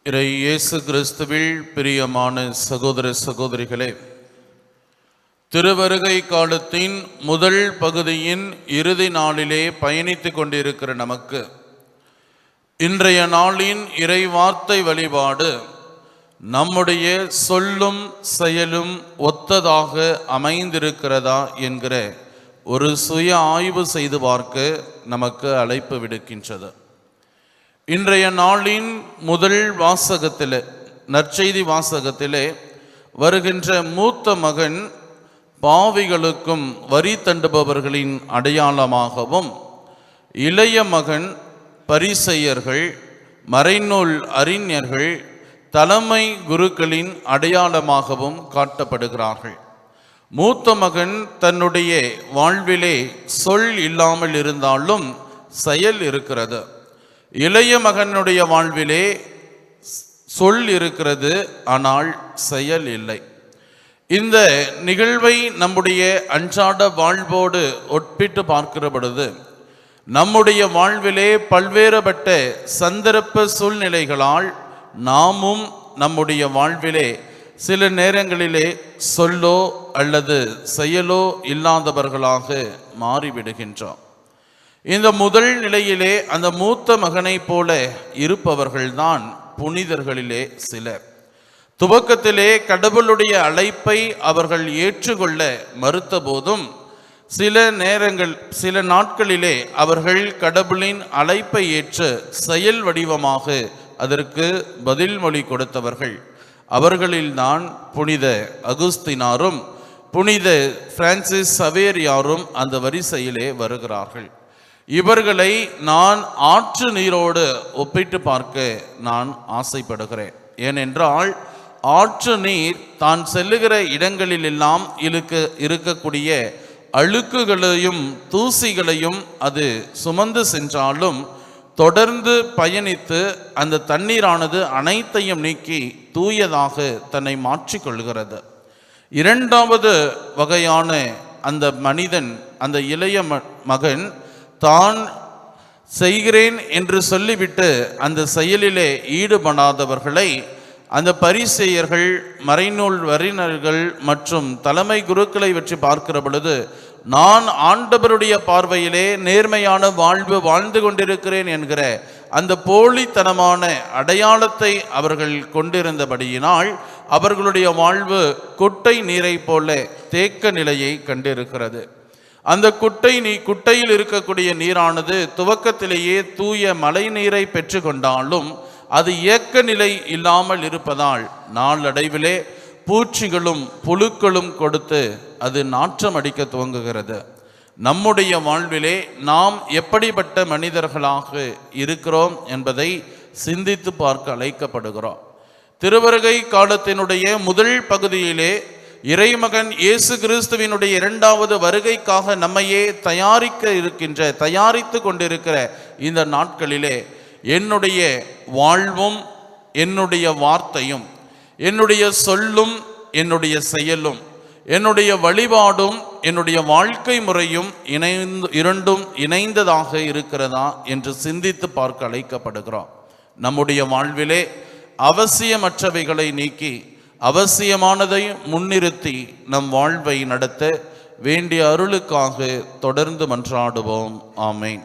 இறை இயேசு கிறிஸ்துவில் பிரியமான சகோதர சகோதரிகளே, திருவருகை காலத்தின் முதல் பகுதியின் இறுதி நாளிலே பயணித்துக் கொண்டிருக்கிற நமக்கு இன்றைய நாளின் இறை வார்த்தை வழிபாடு நம்முடைய சொல்லும் செயலும் ஒத்ததாக அமைந்திருக்கிறதா என்கிற ஒரு சுய ஆய்வு செய்து பார்க்க நமக்கு அழைப்பு விடுக்கின்றது. இன்றைய நாளின் முதல் வாசகத்திலே, நற்செய்தி வாசகத்திலே வருகின்ற மூத்த மகன் பாவிகளுக்கும் வரி தண்டுபவர்களின் அடையாளமாகவும், இளைய மகன் பரிசேயர்கள், மறைநூல் அறிஞர்கள், தலைமை குருக்களின் அடையாளமாகவும் காட்டப்படுகிறார்கள். மூத்த மகன் தன்னுடைய வாழ்விலே சொல் இல்லாமல் இருந்தாலும் செயல் இருக்கிறது. இளைய மகனுடைய வாழ்விலே சொல் இருக்கிறது, ஆனால் செயல் இல்லை. இந்த நிகழ்வை நம்முடைய அன்றாட வாழ்வோடு ஒப்பிட்டு பார்க்கிற பொழுது நம்முடைய வாழ்விலே பல்வேறுபட்ட சந்தர்ப்ப சூழ்நிலைகளால் நாமும் நம்முடைய வாழ்விலே சில நேரங்களிலே சொல்லோ அல்லது செயலோ இல்லாதவர்களாக மாறிவிடுகின்றோம். இந்த முதல் நிலையிலே அந்த மூத்த மகனை போல இருப்பவர்கள்தான் புனிதர்களிலே சிலர். துவக்கத்திலே கடவுளுடைய அழைப்பை அவர்கள் ஏற்றுக்கொள்ள மறுத்த போதும் சில நாட்களிலே அவர்கள் கடவுளின் அழைப்பை ஏற்று செயல் வடிவமாக அதற்கு பதில் மொழி கொடுத்தவர்கள். அவர்களில்தான் புனித அகுஸ்தினாரும் புனித பிரான்சிஸ் சவேரியாரும் அந்த வரிசையிலே வருகிறார்கள். இவர்களை நான் ஆற்று நீரோடு ஒப்பிட்டு பார்க்க நான் ஆசைப்படுகிறேன். ஏனென்றால் ஆற்று நீர் தான் செல்லுகிற இடங்களிலெல்லாம் இருக்கக்கூடிய அழுக்குகளையும் தூசிகளையும் அது சுமந்து சென்றாலும் தொடர்ந்து பயணித்து அந்த தண்ணீரானது அனைத்தையும் நீக்கி தூயதாக தன்னை மாற்றிக்கொள்கிறது. இரண்டாவது வகையான அந்த மனிதன், அந்த இளைய மகன், தான் செய்கிறேன் என்று சொல்லிவிட்டு அந்த செயலிலே ஈடுபடாதவர்களை அந்த பரிசேயர்கள், மறைநூல் அறிஞர்கள் மற்றும் தலைமை குருக்களை வச்சு பார்க்கிற பொழுது, நான் ஆண்டவருடைய பார்வையிலே நேர்மையான வாழ்வு வாழ்ந்து கொண்டிருக்கிறேன் என்கிற அந்த போலித்தனமான அடையாளத்தை அவர்கள் கொண்டிருந்தபடியினால் அவர்களுடைய வாழ்வு குட்டை நீரை போல தேக்க நிலையை கண்டிருக்கிறது. அந்த குட்டையில் இருக்கக்கூடிய நீரானது துவக்கத்திலேயே தூய மழை நீரை பெற்று கொண்டாலும் அது இயக்க நிலை இல்லாமல் இருப்பதால் நாளடைவிலே பூச்சிகளும் புழுக்களும் கொடுத்து அது நாற்றம் அடிக்க துவங்குகிறது. நம்முடைய வாழ்விலே நாம் எப்படிப்பட்ட மனிதர்களாக இருக்கிறோம் என்பதை சிந்தித்து பார்க்க அழைக்கப்படுகிறோம். திருவருகை காலத்தினுடைய முதல் பகுதியிலே இறைமகன் இயேசு கிறிஸ்துவினுடைய இரண்டாவது வருகைக்காக நம்மையே தயாரித்து கொண்டிருக்கிற இந்த நாட்களிலே என்னுடைய வாழ்வும், என்னுடைய வார்த்தையும், என்னுடைய சொல்லும், என்னுடைய செயலும், என்னுடைய வழிபாடும், என்னுடைய வாழ்க்கை முறையும் இரண்டும் இணைந்ததாக இருக்கிறதா என்று சிந்தித்து பார்க்க அழைக்கப்படுகிறோம். நம்முடைய வாழ்விலே அவசியமற்றவைகளை நீக்கி அவசியமானதை முன்னிறுத்தி நம் வாழ்வை நடத்த வேண்டிய அருளுக்காக தொடர்ந்து மன்றாடுவோம். ஆமென்.